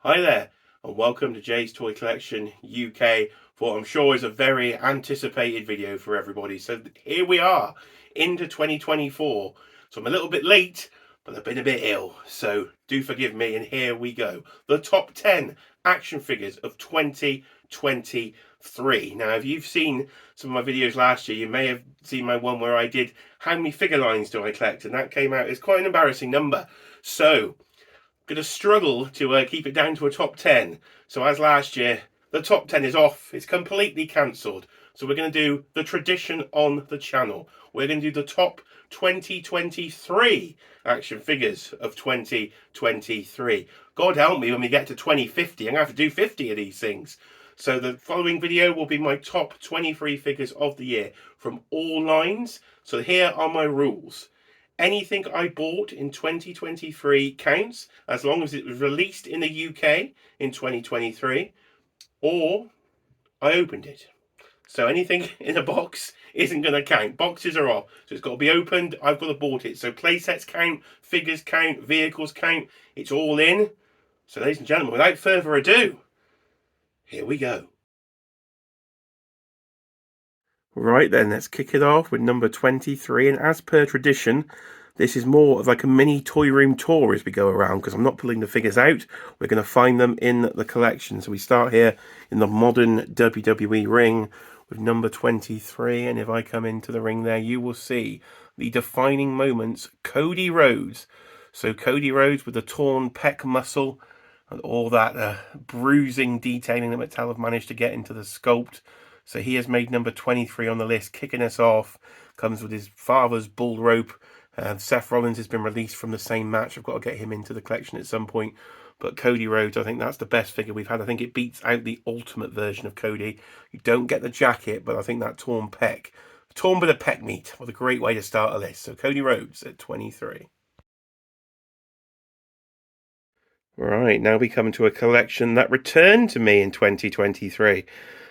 Hi there, and welcome to Jay's Toy Collection UK for what I'm sure is a very anticipated video for everybody. So here we are into 2024. So I'm a little bit late, but I've been a bit ill. So do forgive me, and here we go. The top 10 action figures of 2023. Now, if you've seen some of my videos last year, you may have seen my one where I did how many figure lines do I collect, and that came out as quite an embarrassing number. So going to struggle to keep it down to a top 10. So as last year, the top 10 is off. It's completely cancelled. So we're going to do the tradition on the channel. We're going to do the top 2023 action figures of 2023. God help me when we get to 2050. I'm going to have to do 50 of these things. So the following video will be my top 23 figures of the year from all lines. So here are my rules. Anything I bought in 2023 counts as long as it was released in the UK in 2023 or I opened it. So anything in a box isn't going to count. Boxes are off. So it's got to be opened. I've got to bought it. So playsets count, figures count, vehicles count. It's all in. So ladies and gentlemen, without further ado, here we go. Right then, let's kick it off with number 23. And as per tradition, this is more of like a mini toy room tour as we go around, because I'm not pulling the figures out. We're going to find them in the collection. So we start here in the modern WWE ring with number 23. And if I come into the ring there, you will see the defining moments, Cody Rhodes. So Cody Rhodes with the torn pec muscle and all that bruising detailing that Mattel have managed to get into the sculpt. So he has made number 23 on the list, kicking us off. Comes with his father's bull rope. Seth Rollins has been released from the same match. I've got to get him into the collection at some point. But Cody Rhodes, I think that's the best figure we've had. I think it beats out the ultimate version of Cody. You don't get the jacket, but I think that torn bit of pec meat was a great way to start a list. So Cody Rhodes at 23. Right, now we come to a collection that returned to me in 2023.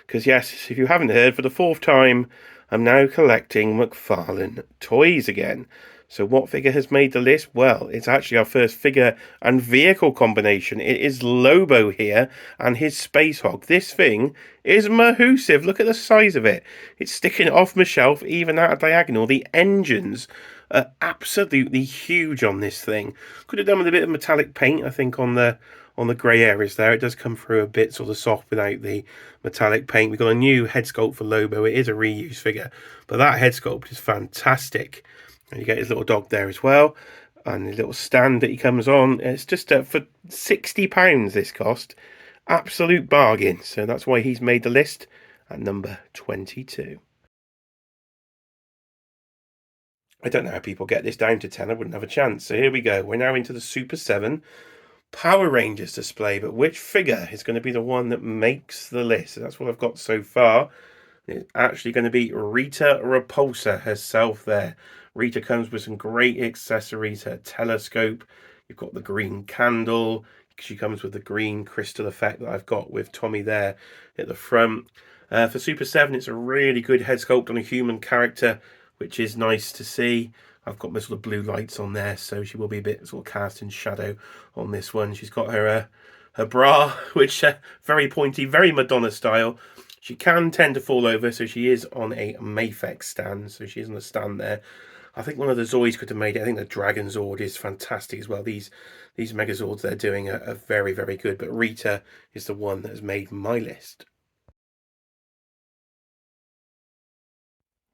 Because yes, if you haven't heard, for the fourth time, I'm now collecting McFarlane toys again. So what figure has made the list? Well, it's actually our first figure and vehicle combination. It is Lobo here and his Space Hog. This thing is massive. Look at the size of it. It's sticking off my shelf, even at a diagonal. The engines are absolutely huge on this thing. Could have done with a bit of metallic paint, I think, on the grey areas there. It does come through a bit sort of soft without the metallic paint. We've got a new head sculpt for Lobo. It is a reuse figure, but that head sculpt is fantastic. And you get his little dog there as well, and the little stand that he comes on. It's just for £60 this cost. Absolute bargain. So that's why he's made the list at number 22. I don't know how people get this down to 10. I wouldn't have a chance. So here we go. We're now into the Super 7 Power Rangers display. But which figure is going to be the one that makes the list? So that's what I've got so far. It's actually going to be Rita Repulsa herself there. Rita comes with some great accessories, her telescope. You've got the green candle. She comes with the green crystal effect that I've got with Tommy there at the front. For Super 7, it's a really good head sculpt on a human character, which is nice to see. I've got my sort of blue lights on there, so she will be a bit sort of cast in shadow on this one. She's got her bra, which very pointy, very Madonna style. She can tend to fall over, so she is on a Mafex stand. So she's on a stand there. I think one of the Zoids could have made it. I think the Dragon Zord is fantastic as well. These Megazords they're doing are very, very good. But Rita is the one that has made my list.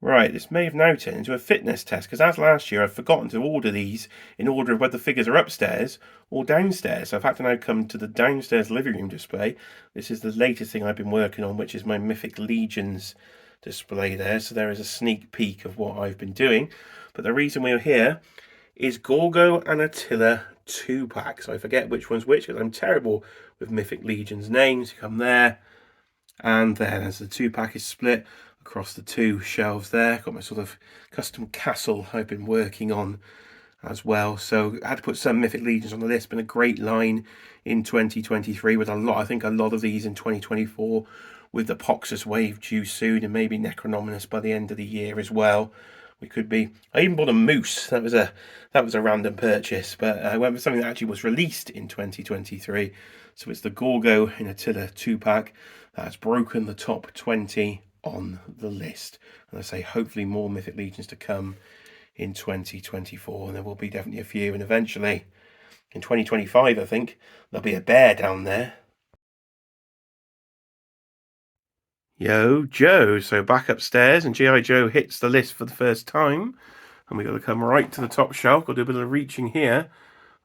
Right, this may have now turned into a fitness test, because as last year I've forgotten to order these in order of whether the figures are upstairs or downstairs. So I've had to now come to the downstairs living room display. This is the latest thing I've been working on, which is my Mythic Legions display there. So there is a sneak peek of what I've been doing. But the reason we're here is Gorgo and Attila 2-pack. So I forget which one's which, because I'm terrible with Mythic Legions names. You come there, and then as the 2-pack is split across the two shelves there, got my sort of custom castle I've been working on as well. So I had to put some Mythic Legions on the list. Been a great line in 2023 with I think a lot of these in 2024, with the Poxus wave due soon, and maybe Necronominus by the end of the year as well. We could be. I even bought a moose. That was a random purchase, but I went with something that actually was released in 2023. So it's the Gorgo in Attila 2-pack that has broken the top 20 on the list. And I say hopefully more Mythic Legions to come in 2024, and there will be definitely a few, and eventually in 2025 I think there'll be a bear down there. Yo, Joe. So back upstairs, and G.I. Joe hits the list for the first time. And we've got to come right to the top shelf. Got to do a bit of reaching here.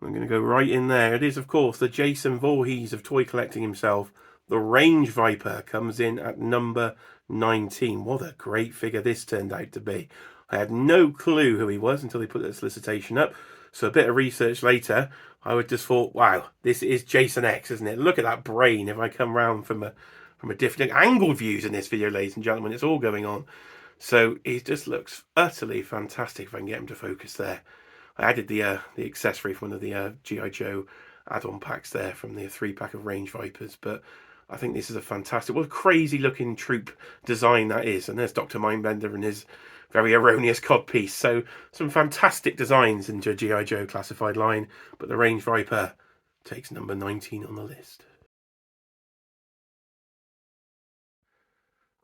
I'm going to go right in there. It is, of course, the Jason Voorhees of toy collecting himself. The Range Viper comes in at number 19. What a great figure this turned out to be. I had no clue who he was until they put the solicitation up. So a bit of research later, I would just thought, wow, this is Jason X, isn't it? Look at that brain. If I come round from a different angle views in this video, ladies and gentlemen, it's all going on. So he just looks utterly fantastic if I can get him to focus there. I added the accessory from one of the G.I. Joe add-on packs there from the 3-pack of Range Vipers, but I think this is a fantastic, what a crazy looking troop design that is. And there's Dr. Mindbender and his very erroneous codpiece. So some fantastic designs into a G.I. Joe classified line, but the Range Viper takes number 19 on the list.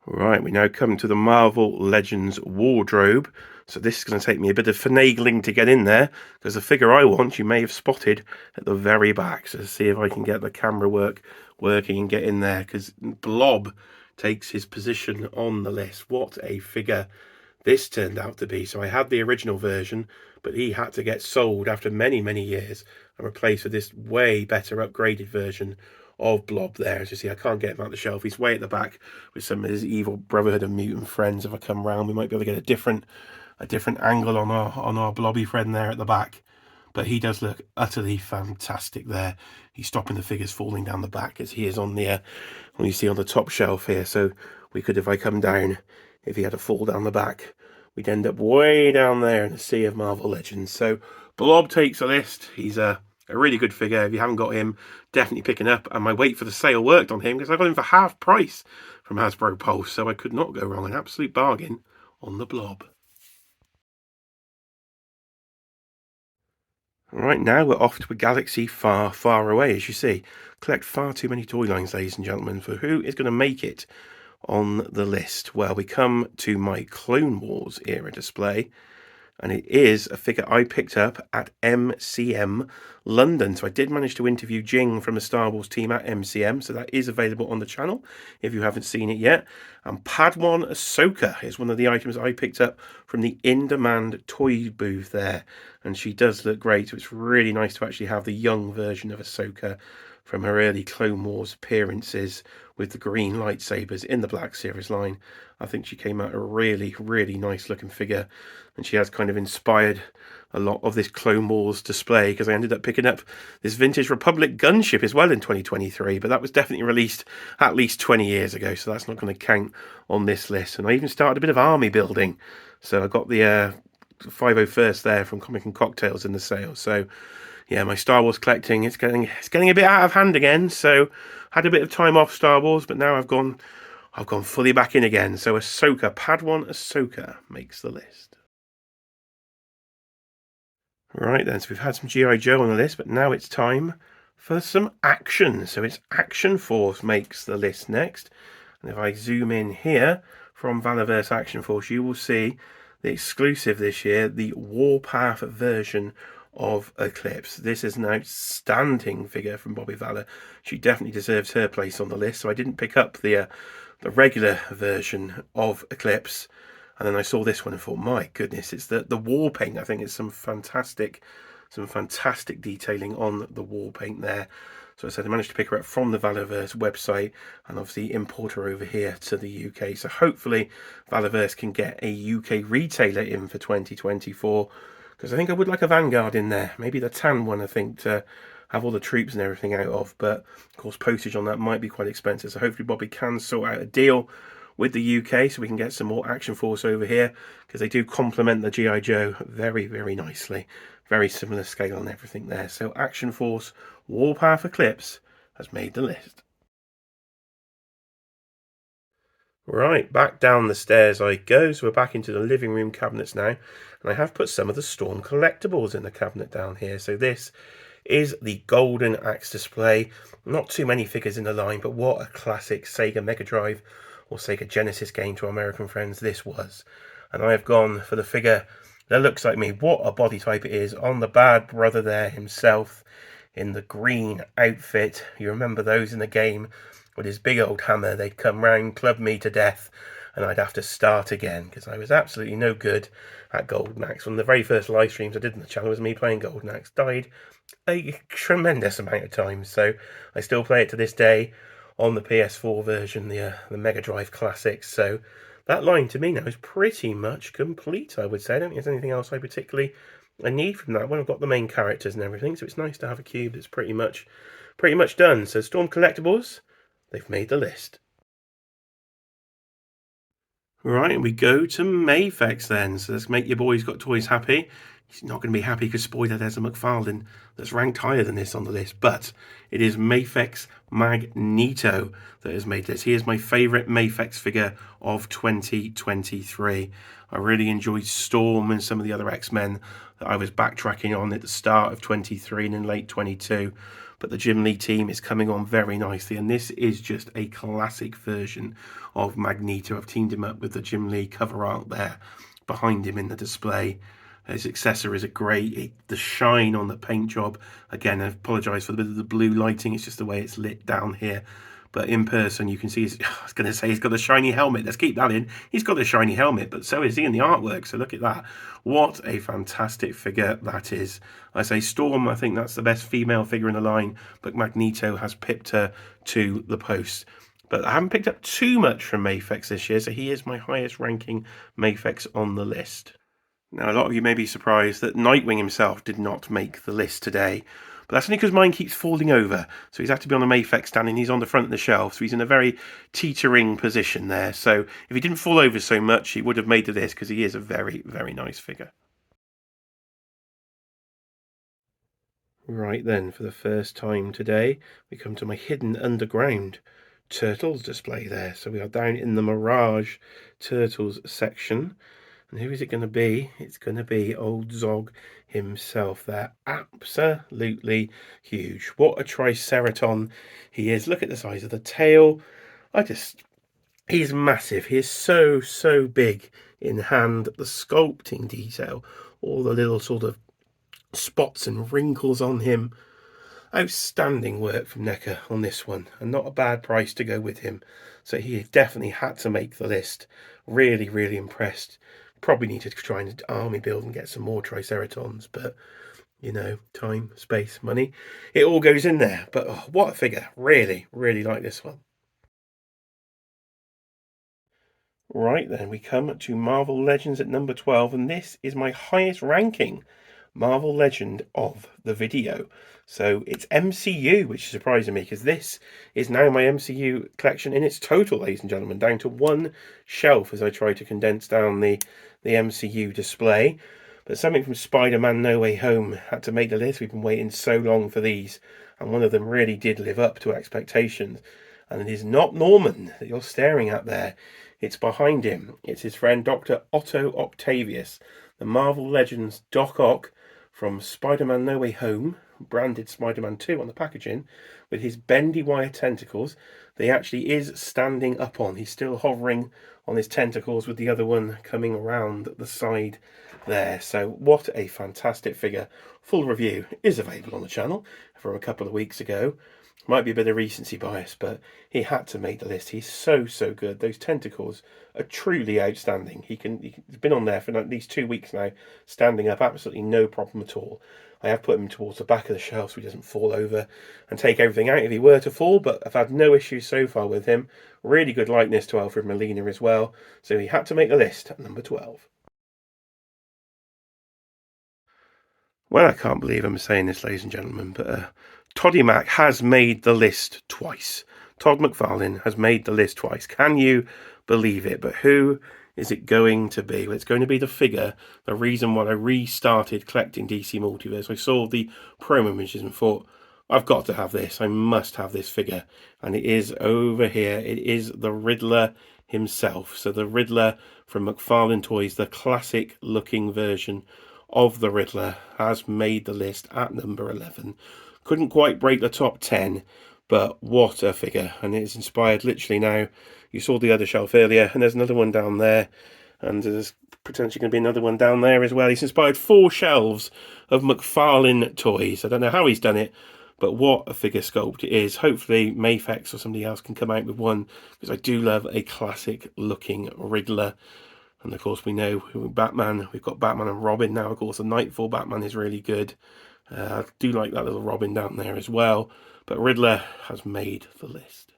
Right, we now come to the Marvel Legends wardrobe. So this is going to take me a bit of finagling to get in there, because the figure I want, you may have spotted at the very back. So let's see if I can get the camera working and get in there, because Blob takes his position on the list. What a figure this turned out to be. So I had the original version, but he had to get sold after many, many years and replaced with this way better upgraded version of Blob there. As you see, I can't get him out the shelf. He's way at the back with some of his evil Brotherhood of Mutant friends. If I come round, we might be able to get a different angle on our Blobby friend there at the back. But he does look utterly fantastic there. He's stopping the figures falling down the back as he is on the when you see on the top shelf here. So we could, if I come down, if he had to fall down the back, we'd end up way down there in a sea of Marvel Legends. So Blob takes a list. He's a really good figure. If you haven't got him, definitely picking up. And my wait for the sale worked on him, because I got him for half price from Hasbro Pulse. So I could not go wrong. An absolute bargain on the Blob. Right, now we're off to a galaxy far, far away, as you see. Collect far too many toy lines, ladies and gentlemen, for who is going to make it on the list. Well, we come to my Clone Wars era display, and it is a figure I picked up at MCM London. So I did manage to interview Jing from the Star Wars team at MCM, so that is available on the channel if you haven't seen it yet. And Padawan Ahsoka is one of the items I picked up from the in-demand toy booth there, and she does look great. So it's really nice to actually have the young version of Ahsoka from her early Clone Wars appearances with the green lightsabers in the Black Series line. I think she came out a really, really nice looking figure, and she has kind of inspired a lot of this Clone Wars display, because I ended up picking up this Vintage Republic gunship as well in 2023, but that was definitely released at least 20 years ago, so that's not going to count on this list. And I even started a bit of army building, so I got the 501st there from Comic and Cocktails in the sale. So yeah, my Star Wars collecting, it's getting a bit out of hand again. So had a bit of time off Star Wars, but now I've gone fully back in again. So Ahsoka, Padawan Ahsoka makes the list. Right then, so we've had some G.I. Joe on the list, but now it's time for some action. So it's Action Force makes the list next. And if I zoom in here from Valaverse Action Force, you will see the exclusive this year, the Warpath version of Eclipse. This is an outstanding figure from Bobby Valor. She definitely deserves her place on the list. So I didn't pick up the regular version of Eclipse, and then I saw this one and thought, my goodness, it's the war paint. I think it's some fantastic detailing on the war paint there. So I said I managed to pick her up from the Valaverse website, and obviously import her over here to the UK. So hopefully Valaverse can get a UK retailer in for 2024, because I think I would like a Vanguard in there, maybe the tan one, I think, to have all the troops and everything out of. But of course postage on that might be quite expensive, so hopefully Bobby can sort out a deal with the UK so we can get some more Action Force over here, because they do complement the G.I. Joe very, very nicely. Very similar scale and everything there. So Action Force Warpath Eclipse has made the list. Right, back down the stairs I go. So we're back into the living room cabinets now, and I have put some of the Storm collectibles in the cabinet down here. So this is the Golden Axe display. Not too many figures in the line, but what a classic Sega Mega Drive or Sega Genesis game to our American friends this was. And I have gone for the figure that looks like me. What a body type it is on the bad brother there himself in the green outfit. You remember those in the game with his big old hammer. They'd come round, club me to death, and I'd have to start again because I was absolutely no good at Golden Axe. One of the very first live streams I did on the channel was me playing Golden Axe. Died a tremendous amount of times, so I still play it to this day on the PS4 version, the Mega Drive Classics. So that line to me now is pretty much complete, I would say. I don't think there's anything else I particularly need from that one. I've got the main characters and everything, so it's nice to have a cube that's pretty much done. So Storm Collectibles, they've made the list. Right, we go to Mafex then. So let's make your boys got toys happy. He's not going to be happy because, spoiler, there's a McFarlane that's ranked higher than this on the list. But it is Mafex Magneto that has made this. He is my favourite Mafex figure of 2023. I really enjoyed Storm and some of the other X-Men that I was backtracking on at the start of 23 and in late 22. But the Jim Lee team is coming on very nicely, and this is just a classic version of Magneto. I've teamed him up with the Jim Lee cover art there behind him in the display. His accessories are great. The shine on the paint job, again, I apologise for the bit of the blue lighting, it's just the way it's lit down here. But in person, you can see, I was going to say he's got a shiny helmet. Let's keep that in. He's got a shiny helmet, but so is he in the artwork. So look at that. What a fantastic figure that is. I say Storm, I think that's the best female figure in the line, but Magneto has pipped her to the post. But I haven't picked up too much from Mafex this year, so he is my highest ranking Mafex on the list. Now, a lot of you may be surprised that Nightwing himself did not make the list today. But that's only because mine keeps falling over. So he's had to be on a Mafex stand and he's on the front of the shelf. So he's in a very teetering position there. So if he didn't fall over so much, he would have made the list because he is a very, very nice figure. Right then, for the first time today, we come to my hidden underground Turtles display there. So we are down in the Mirage Turtles section. And who is it going to be? It's going to be old Zog himself. They're absolutely huge. What a Triceraton he is. Look at the size of the tail. He's massive. He is so, so big in hand. The sculpting detail, all the little sort of spots and wrinkles on him. Outstanding work from NECA on this one, and not a bad price to go with him. So he definitely had to make the list. Really, really impressed. Probably need to try and army build and get some more Triceratons, but you know, time, space, money, it all goes in there. But oh, what a figure. Really, really like this one. Right then, we come to Marvel Legends at number 12, and this is my highest ranking Marvel Legend of the video. So it's MCU, which is surprising me because this is now my MCU collection in its total, ladies and gentlemen, down to one shelf as I try to condense down the MCU display. But something from Spider-Man No Way Home had to make the list. We've been waiting so long for these, and one of them really did live up to expectations. And it is not Norman that you're staring at there. It's behind him. It's his friend Dr. Otto Octavius, the Marvel Legends Doc Ock from Spider-Man No Way Home, branded Spider-Man 2 on the packaging, with his bendy wire tentacles. That he actually is standing up on. He's still hovering on his tentacles with the other one coming around the side there. So what a fantastic figure. Full review is available on the channel from a couple of weeks ago. Might be a bit of recency bias, but he had to make the list. He's so, so good. Those tentacles are truly outstanding. He's been on there for at least 2 weeks now, standing up, absolutely no problem at all. I have put him towards the back of the shelf so he doesn't fall over and take everything out if he were to fall, but I've had no issues so far with him. Really good likeness to Alfred Molina as well, so he had to make the list at number 12. Well, I can't believe I'm saying this, ladies and gentlemen, but Toddy Mac has made the list twice. Todd McFarlane has made the list twice. Can you believe it? But who is it going to be? Well, it's going to be the figure, the reason why I restarted collecting DC Multiverse. I saw the promo images and thought, I've got to have this. I must have this figure. And it is over here. It is the Riddler himself. So the Riddler from McFarlane Toys, the classic looking version of the Riddler has made the list at number 11. Couldn't quite break the top 10, but what a figure. And it's inspired literally now. You saw the other shelf earlier, and there's another one down there, and there's potentially going to be another one down there as well. He's inspired 4 shelves of McFarlane toys. I don't know how he's done it, but what a figure sculpt it is. Hopefully Mafex or somebody else can come out with one, because I do love a classic looking Riddler. And of course we know Batman, we've got Batman and Robin now. Of course the Nightfall Batman is really good. I do like that little Robin down there as well. But Riddler has made the list.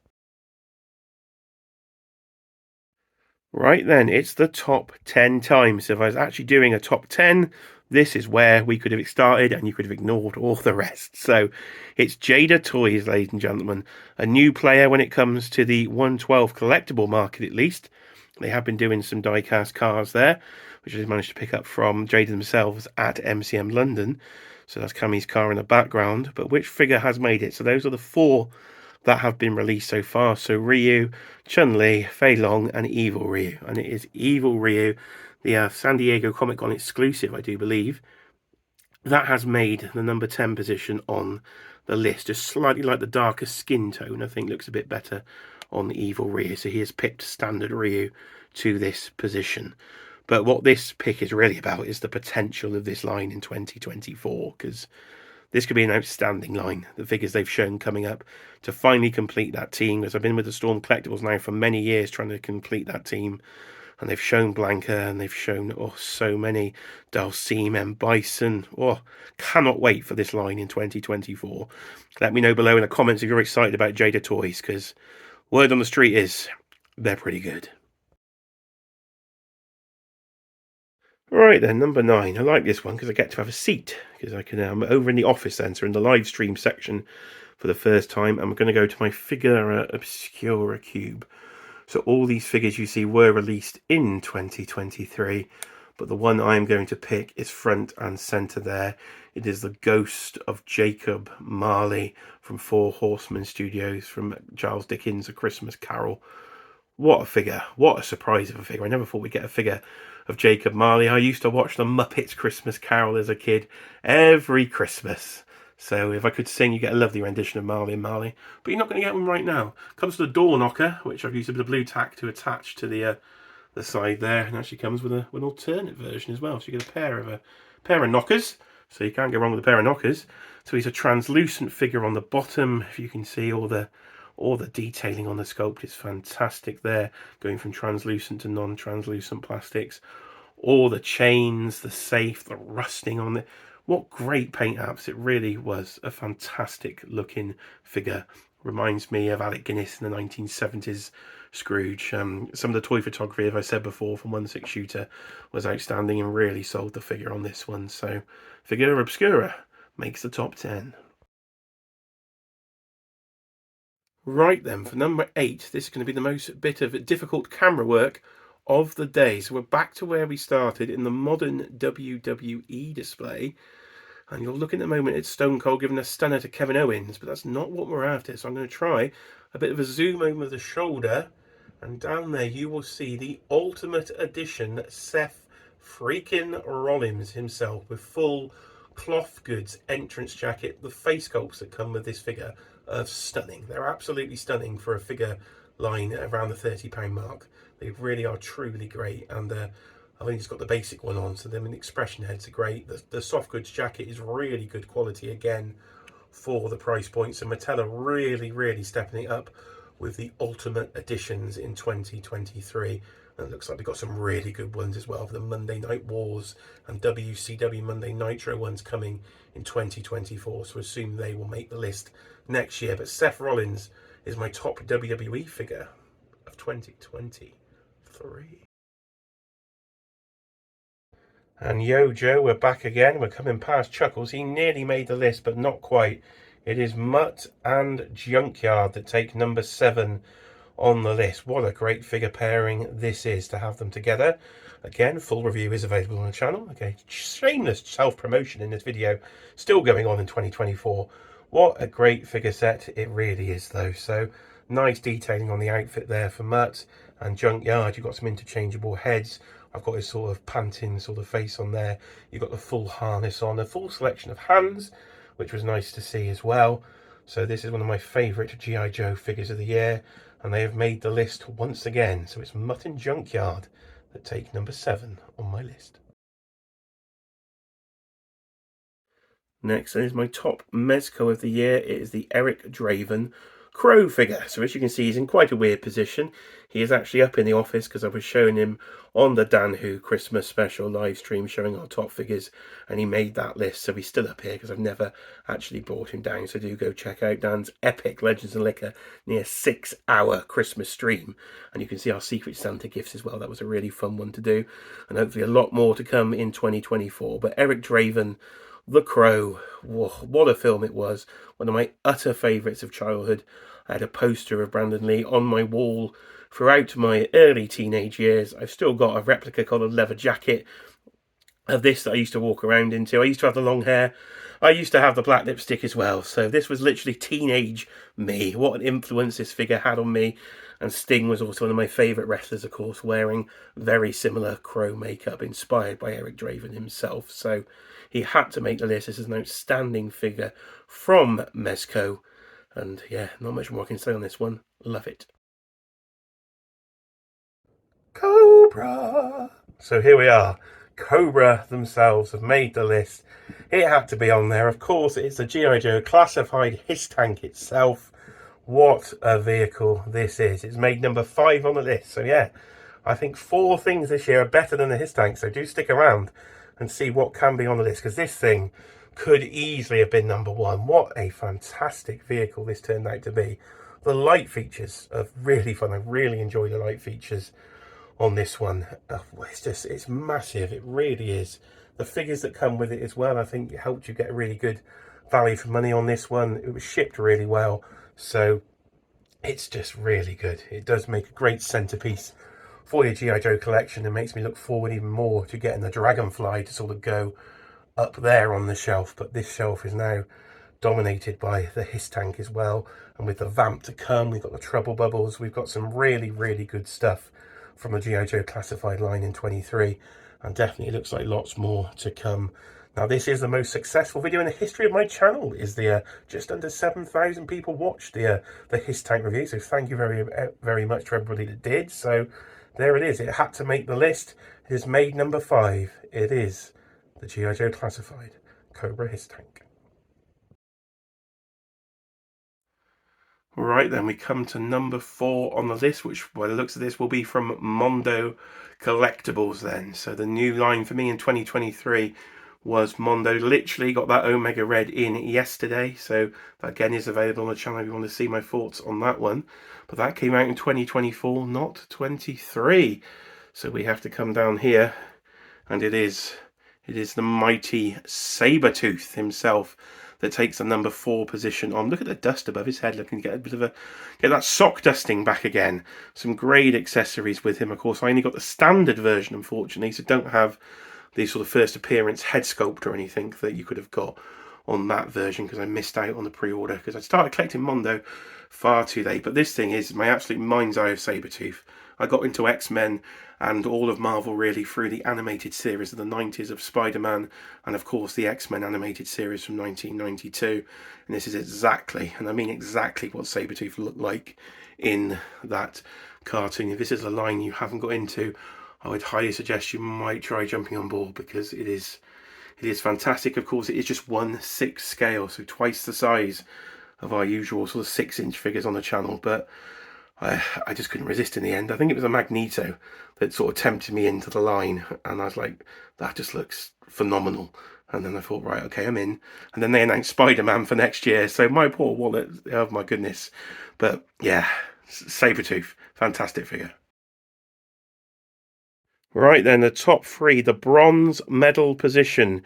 Right then, it's the top 10 times. So if I was actually doing a top 10, this is where we could have started and you could have ignored all the rest. So it's Jada Toys, ladies and gentlemen. A new player when it comes to the 112 collectible market, at least. They have been doing some die-cast cars there, which I managed to pick up from Jada themselves at MCM London. So that's Cammy's car in the background. But which figure has made it? So those are the 4 that have been released so far. So Ryu, Chun-Li, Fei Long, and Evil Ryu. And it is Evil Ryu, the San Diego Comic-Con exclusive, I do believe. That has made the number 10 position on the list. Just slightly like the darker skin tone, I think looks a bit better on the Evil Ryu. So he has picked standard Ryu to this position. But what this pick is really about is the potential of this line in 2024, because this could be an outstanding line. The figures they've shown coming up to finally complete that team, because I've been with the Storm Collectibles now for many years trying to complete that team. And they've shown Blanca, and they've shown so many. Dalsim and Bison. Cannot wait for this line in 2024. Let me know below in the comments if you're excited about Jada Toys, because word on the street is they're pretty good. Right then, number 9. I like this one because I get to have a seat, because I can. I'm over in the office centre in the live stream section for the first time. I'm going to go to my Figura Obscura cube. So all these figures you see were released in 2023, but the one I'm going to pick is front and centre there. It is the Ghost of Jacob Marley from Four Horsemen Studios, from Charles Dickens' A Christmas Carol. What a figure. What a surprise of a figure. I never thought we'd get a figure of Jacob Marley. I used to watch the Muppets Christmas Carol as a kid every Christmas. So if I could sing, you get a lovely rendition of Marley and Marley. But you're not going to get one right now. Comes with a door knocker, which I've used a bit of blue tack to attach to the side there. And actually comes with an alternate version as well. So you get a pair of knockers. So you can't go wrong with a pair of knockers. So he's a translucent figure on the bottom. If you can see all the detailing on the sculpt is fantastic there, going from translucent to non-translucent plastics. All the chains, the safe, the rusting on it. What great paint apps. It really was a fantastic looking figure. Reminds me of Alec Guinness in the 1970s Scrooge. Some of the toy photography, as I said before, from 1/6 Shooter was outstanding and really sold the figure on this one. So Figura Obscura makes the top 10. Right then, for number 8, this is going to be the most bit of difficult camera work of the day. So we're back to where we started in the modern WWE display. And you'll look in a moment at Stone Cold giving a stunner to Kevin Owens, but that's not what we're after. So I'm going to try a bit of a zoom over the shoulder. And down there you will see the Ultimate Edition Seth freaking Rollins himself, with full cloth goods entrance jacket. The face sculpts that come with this figure are stunning. They're absolutely stunning for a figure line around the £30 mark. They really are truly great. And I've only just got the basic one on, so them expression heads are great. The soft goods jacket is really good quality again for the price point. So Mattel are really stepping it up with the Ultimate Editions in 2023. And it looks like we've got some really good ones as well for the Monday Night Wars and WCW Monday Nitro ones coming in 2024. So assume they will make the list next year. But Seth Rollins is my top WWE figure of 2023. And yo, Joe, we're back again. We're coming past Chuckles. He nearly made the list, but not quite. It is Mutt and Junkyard that take number 7 on the list. What a great figure pairing this is to have them together. Again, full review is available on the channel. Okay, shameless self-promotion in this video. Still going on in 2024. What a great figure set it really is, though. So nice detailing on the outfit there for Mutt and Junkyard. You've got some interchangeable heads I've got his sort of panting sort of face on there. You've got the full harness on, a full selection of hands, which was nice to see as well. So this is one of my favourite G.I. Joe figures of the year, and they have made the list once again. So it's Mutton Junkyard that take number 7 on my list. Next is my top Mezco of the year. It is the Eric Draven Crow figure. So as you can see, he's in quite a weird position. He is actually up in the office because I was showing him on the Dan Who Christmas special live stream showing our top figures, and he made that list. So he's still up here because I've never actually brought him down. So do go check out Dan's epic Legends of Liquor near 6-hour Christmas stream, and you can see our Secret Santa gifts as well. That was a really fun one to do, and hopefully a lot more to come in 2024. But Eric Draven, The Crow, whoa, what a film it was. One of my utter favourites of childhood. I had a poster of Brandon Lee on my wall throughout my early teenage years. I've still got a replica collared leather jacket of this that I used to walk around into. I used to have the long hair. I used to have the black lipstick as well. So this was literally teenage me. What an influence this figure had on me. And Sting was also one of my favourite wrestlers, of course, wearing very similar Crow makeup inspired by Eric Draven himself. So he had to make the list. This is an outstanding figure from Mezco. And yeah, not much more I can say on this one. Love it. Cobra! So here we are. Cobra themselves have made the list. It had to be on there. Of course, it's the G.I. Joe classified HISS tank itself. What a vehicle this is. It's made number 5 on the list. So yeah, I think 4 things this year are better than the HISS tank. So do stick around and see what can be on the list, because this thing could easily have been number 1. What a fantastic vehicle this turned out to be. The light features are really fun. I really enjoy the light features on this one. It's massive. It really is. The figures that come with it as well, I think it helped you get a really good value for money on this one. It was shipped really well, so it's just really good. It does make a great centerpiece for your G.I. Joe collection, and makes me look forward even more to getting the Dragonfly to sort of go up there on the shelf. But this shelf is now dominated by the HISS tank as well, and with the Vamp to come, we've got the Trouble Bubbles. We've got some really good stuff from the G.I. Joe classified line in 23, and definitely looks like lots more to come. Now this is the most successful video in the history of my channel. Is the just under 7,000 people watched the HISS tank review, so thank you very much to everybody that did. So there it is. It had to make the list. It is made number 5. It is the G.I. Joe classified Cobra HISS tank. Right, then we come to number 4 on the list, which by the looks of this will be from Mondo Collectibles then. So the new line for me in 2023 was Mondo. Literally got that Omega Red in yesterday, so that again is available on the channel if you want to see my thoughts on that one. But that came out in 2024, not 23. So we have to come down here, and it is the mighty Sabretooth himself that takes the number 4 position on. Look at the dust above his head. Looking to get a bit of get that sock dusting back again. Some great accessories with him. Of course, I only got the standard version, unfortunately, so don't have the sort of first appearance head sculpt or anything that you could have got on that version, because I missed out on the pre-order because I started collecting Mondo far too late. But this thing is my absolute mind's eye of Sabretooth. I got into X-Men and all of Marvel really through the animated series of the 90s of Spider-Man, and of course the X-Men animated series from 1992. And this is exactly, and I mean exactly, what Sabretooth looked like in that cartoon. If this is a line you haven't got into, I would highly suggest you might try jumping on board, because it is fantastic. Of course, it is just 1/6 scale, so twice the size of our usual sort of 6-inch figures on the channel. But I just couldn't resist in the end. I think it was a Magneto that sort of tempted me into the line, and I was like, that just looks phenomenal. And then I thought, right, okay, I'm in. And then they announced Spider-Man for next year, so my poor wallet, oh my goodness. But yeah, Sabretooth, fantastic figure. Right then, the top 3, the bronze medal position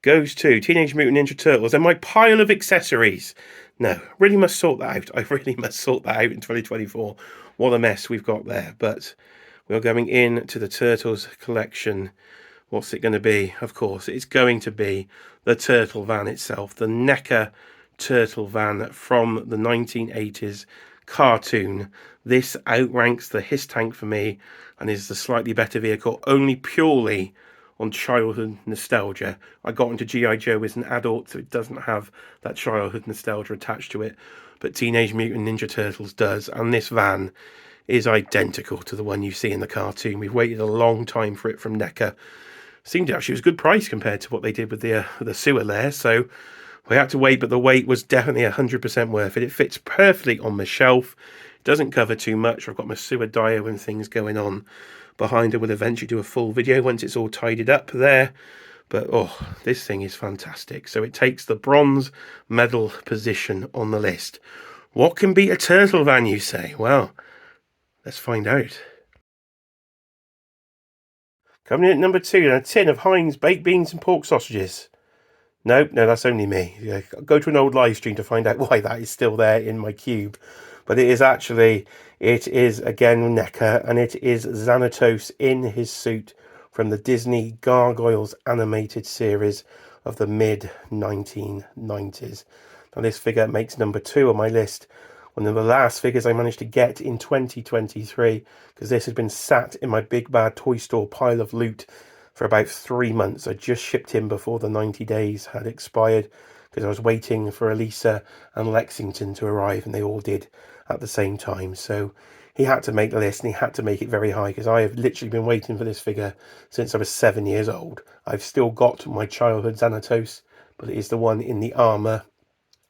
goes to Teenage Mutant Ninja Turtles and my pile of accessories. No, really must sort that out. I really must sort that out in 2024. What a mess we've got there. But we're going into the Turtles collection. What's it going to be? Of course, it's going to be the Turtle van itself, the NECA Turtle van from the 1980s cartoon, this outranks the Hiss Tank for me and is the slightly better vehicle, only purely on childhood nostalgia. I got into G.I. Joe as an adult, so it doesn't have that childhood nostalgia attached to it, but Teenage Mutant Ninja Turtles does, and this van is identical to the one you see in the cartoon. We've waited a long time for it from NECA. Seemed actually was a good price compared to what they did with the sewer lair, so we had to wait, but the wait was definitely 100% worth it. It fits perfectly on my shelf. It doesn't cover too much. I've got my sewer dio and things going on behind it. We'll eventually do a full video once it's all tidied up there. But oh, this thing is fantastic. So it takes the bronze medal position on the list. What can beat a turtle van, you say? Well, let's find out. Coming in at number 2, a tin of Heinz baked beans and pork sausages. No, that's only me. Yeah, go to an old live stream to find out why that is still there in my cube. But it is again NECA, and it is Xanatos in his suit from the Disney Gargoyles animated series of the mid-1990s. Now this figure makes number 2 on my list. One of the last figures I managed to get in 2023, because this has been sat in my big bad toy store pile of loot for about 3 months. I just shipped him before the 90 days had expired, because I was waiting for Elisa and Lexington to arrive, and they all did at the same time. So he had to make the list, and he had to make it very high, because I have literally been waiting for this figure since I was 7 years old. I've still got my childhood Xanatos, but it is the one in the armour.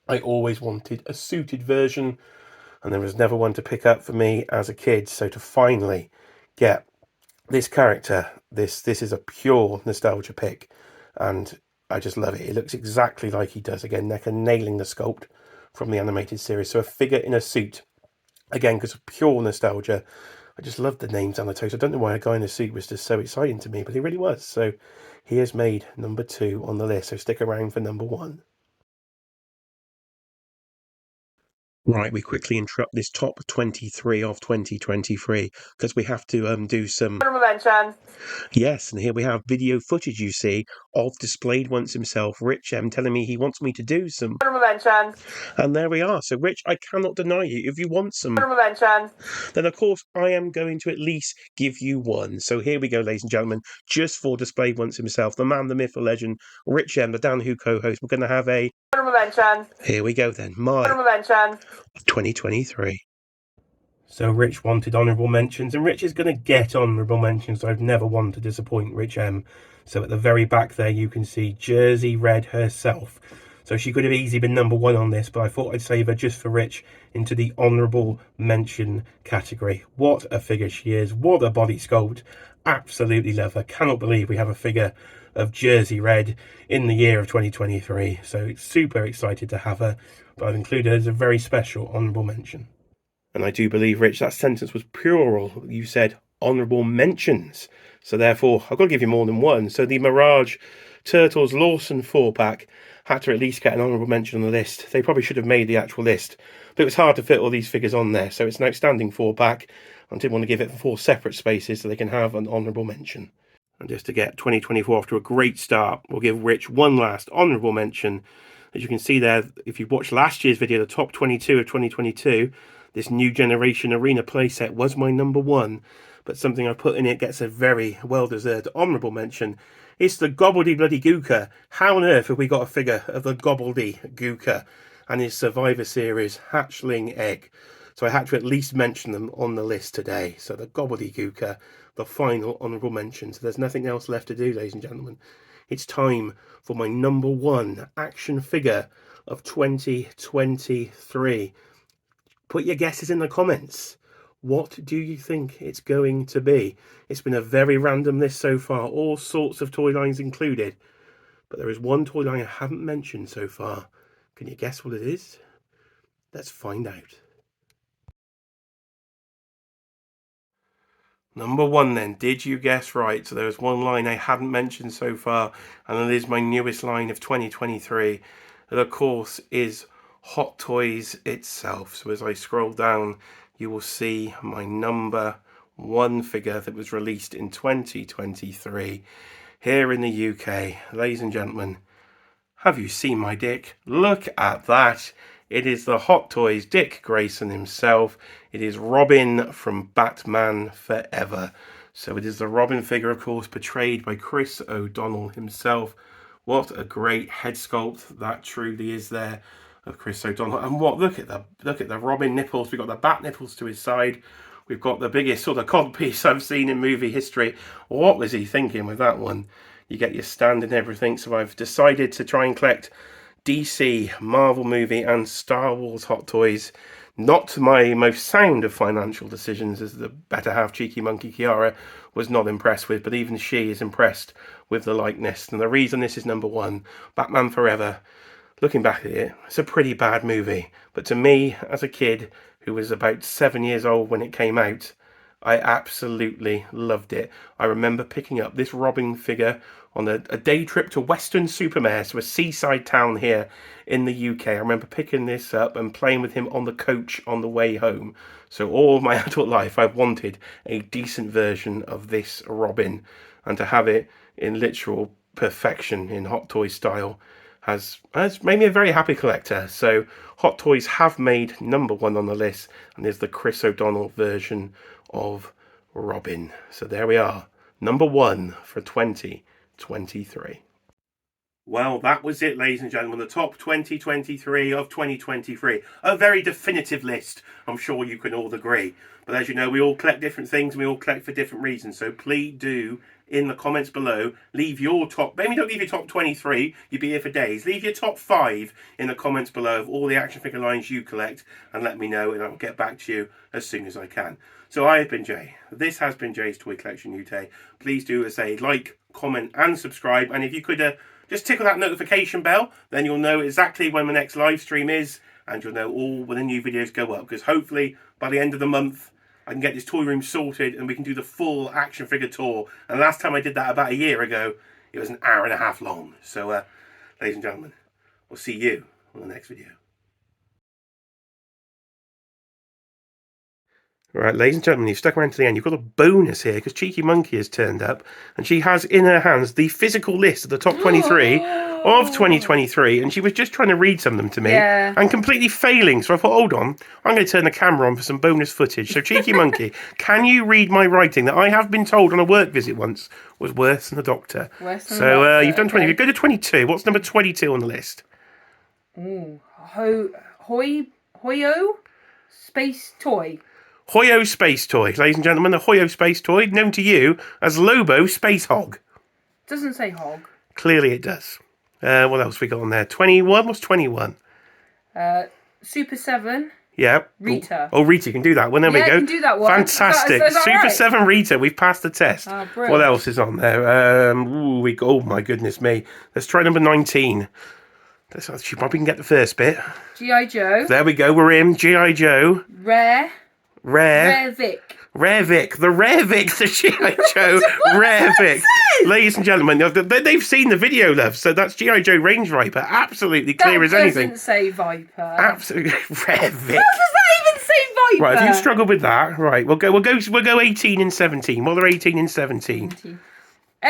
I always wanted a suited version, and there was never one to pick up for me as a kid. So to finally get this character, this is a pure nostalgia pick, and I just love it. It looks exactly like he does. Again, NECA nailing the sculpt from the animated series. So a figure in a suit, again, because of pure nostalgia. I just love the name Xanatos. I don't know why a guy in a suit was just so exciting to me, but he really was. So he has made number 2 on the list. So stick around for number 1. Right, we quickly interrupt this top 23 of 2023 because we have to do some mentions. Yes, and here we have video footage, you see, of Displayed Once himself, Rich M, telling me he wants me to do some mentions. And there we are. So, Rich, I cannot deny you. If you want some mentions, then of course I am going to at least give you one. So here we go, ladies and gentlemen, just for Displayed Once himself, the man, the myth, the legend, Rich M, the Dan Who co-host. We're going to have a mentions. Here we go then. My mentions. 2023. So Rich wanted honourable mentions, and Rich is going to get honourable mentions. I've never wanted to disappoint Rich M. So at the very back there you can see Jersey Red herself. So she could have easily been number 1 on this, but I thought I'd save her just for Rich into the honourable mention category. What a figure she is. What a body sculpt. Absolutely love her. Cannot believe we have a figure of Jersey Red in the year of 2023. So super excited to have her, but I've included her as a very special honourable mention. And I do believe, Rich, that sentence was plural. You said honourable mentions. So therefore, I've got to give you more than one. So the Mirage Turtles Lawson 4-pack had to at least get an honourable mention on the list. They probably should have made the actual list, but it was hard to fit all these figures on there. So it's an outstanding 4-pack. I didn't want to give it 4 separate spaces so they can have an honourable mention. And just to get 2024 off to a great start, we'll give Rich one last honourable mention. As you can see there, if you watched last year's video, the top 22 of 2022, this new generation arena playset was my number 1, but something I put in it gets a very well-deserved honourable mention. It's the Gobbledy-Bloody-Gooker. How on earth have we got a figure of the Gobbledy-Gooker and his Survivor Series hatchling egg? So I had to at least mention them on the list today. So the Gobbledy-Gooker, the final honourable mention. So there's nothing else left to do, ladies and gentlemen. It's time for my number 1 action figure of 2023. Put your guesses in the comments. What do you think it's going to be? It's been a very random list so far, all sorts of toy lines included. But there is one toy line I haven't mentioned so far. Can you guess what it is? Let's find out. Number 1 then, did you guess right? So there's one line I hadn't mentioned so far, and it is my newest line of 2023. It of course is Hot Toys itself. So as I scroll down, you will see my number 1 figure that was released in 2023 here in the UK. Ladies and gentlemen, have you seen my dick? Look at that. It is the Hot Toys Dick Grayson himself. It is Robin from Batman Forever. So it is the Robin figure, of course, portrayed by Chris O'Donnell himself. What a great head sculpt that truly is there of Chris O'Donnell. And look at the Robin nipples. We've got the bat nipples to his side. We've got the biggest sort of codpiece I've seen in movie history. What was he thinking with that one? You get your stand and everything. So I've decided to try and collect DC, Marvel movie and Star Wars Hot Toys. Not my most sound of financial decisions, as the better half, Cheeky Monkey Kiara, was not impressed with, but even she is impressed with the likeness. And the reason this is number one, Batman Forever, looking back at it, it's a pretty bad movie. But to me, as a kid who was about 7 years old when it came out, I absolutely loved it. I remember picking up this Robin figure on a day trip to Weston-super-Mare, so a seaside town here in the UK. I remember picking this up and playing with him on the coach on the way home. So all my adult life, I've wanted a decent version of this Robin. And to have it in literal perfection in Hot Toys style has made me a very happy collector. So Hot Toys have made number one on the list, and there's the Chris O'Donnell version of Robin. So there we are, number one for 2023. Well, that was it, ladies and gentlemen, the top 2023 of 2023. A very definitive list, I'm sure you can all agree. But as you know, we all collect different things and we all collect for different reasons. So please do, in the comments below, leave your top, maybe don't leave your top 23, you'd be here for days. Leave your top 5 in the comments below of all the action figure lines you collect and let me know, and I'll get back to you as soon as I can. So I have been Jay. This has been Jay's Toy Collection UK. Please do like, comment and subscribe. And if you could just tickle that notification bell, then you'll know exactly when the next live stream is, and you'll know all when the new videos go up. Because hopefully by the end of the month, I can get this toy room sorted and we can do the full action figure tour. And last time I did that about a year ago, it was an hour and a half long. So, ladies and gentlemen, we'll see you on the next video. Right, ladies and gentlemen, you've stuck around to the end. You've got a bonus here because Cheeky Monkey has turned up and she has in her hands the physical list of the top 23 of 2023, and she was just trying to read some of them to me and completely failing. So I thought, hold on, I'm going to turn the camera on for some bonus footage. So Cheeky Monkey, can you read my writing that I have been told on a work visit once was worse than the doctor? You've done 20. Okay. Go to 22. What's number 22 on the list? Ooh, Hoyo Space Toy. Hoyo Space Toy, ladies and gentlemen, the Hoyo Space Toy, known to you as Lobo Space Hog. Doesn't say hog. Clearly it does. What else we got on there? 21? What's 21? Super 7. Yeah. Rita. Oh, Rita, you can do that one. There we go. I can do that one. Fantastic. Is that Super right? 7 Rita, we've passed the test. Oh, what else is on there? Oh, my goodness me. Let's try number 19. She probably can get the first bit. G.I. Joe. There we go, we're in. G.I. Joe. Rare Vic. Rare Vic, the Rare Vic, the G.I. Joe Rare Vic. Ladies and gentlemen, they've seen the video, love, so that's G.I. Joe Range Viper, absolutely clear as anything. That doesn't say Viper. Absolutely, Rare Vic. How does that even say Viper? Right, if you struggle with that, right, we'll go 18 and 17. What are 18 and 17?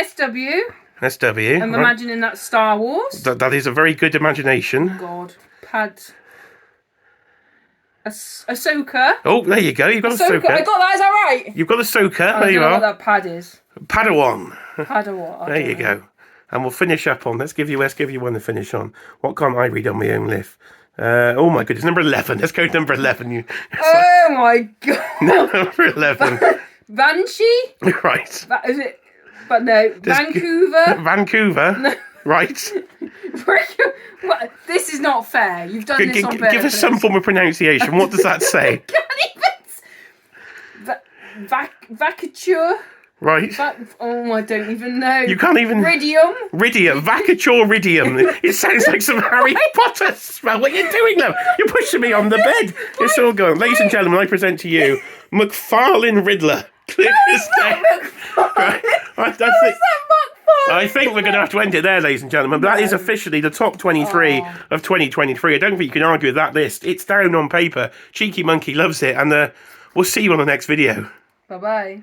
SW. I'm imagining that's Star Wars. That is a very good imagination. Oh, God. Pads. Ahsoka. Oh, there you go. You've got Ahsoka. I got that. Is that right? You've got Ahsoka. There you are. I don't know what that pad is. Padawan. Padawan. There you go. And we'll finish up on. Let's give you one to finish on. What can't I read on my own list? Oh my goodness, number 11. Let's go to number 11. Oh my God. Number 11. Banshee. Right. Is it? But no. Vancouver. Vancouver. No. Right. This is not fair. You've done this on purpose. Give us some form of pronunciation. What does that say? Can't even. Vacature. Right. I don't even know. You can't even. Ridium. Vacature ridium. It sounds like some Harry Potter spell. What are you doing, love? You're pushing me on the bed. It's all gone. Ladies and gentlemen, I present to you McFarlane Riddler. Clear as day. Right. I think we're going to have to end it there, ladies and gentlemen. But that is officially the top 23 of 2023. I don't think you can argue with that list. It's down on paper. Cheeky Monkey loves it. And we'll see you on the next video. Bye-bye.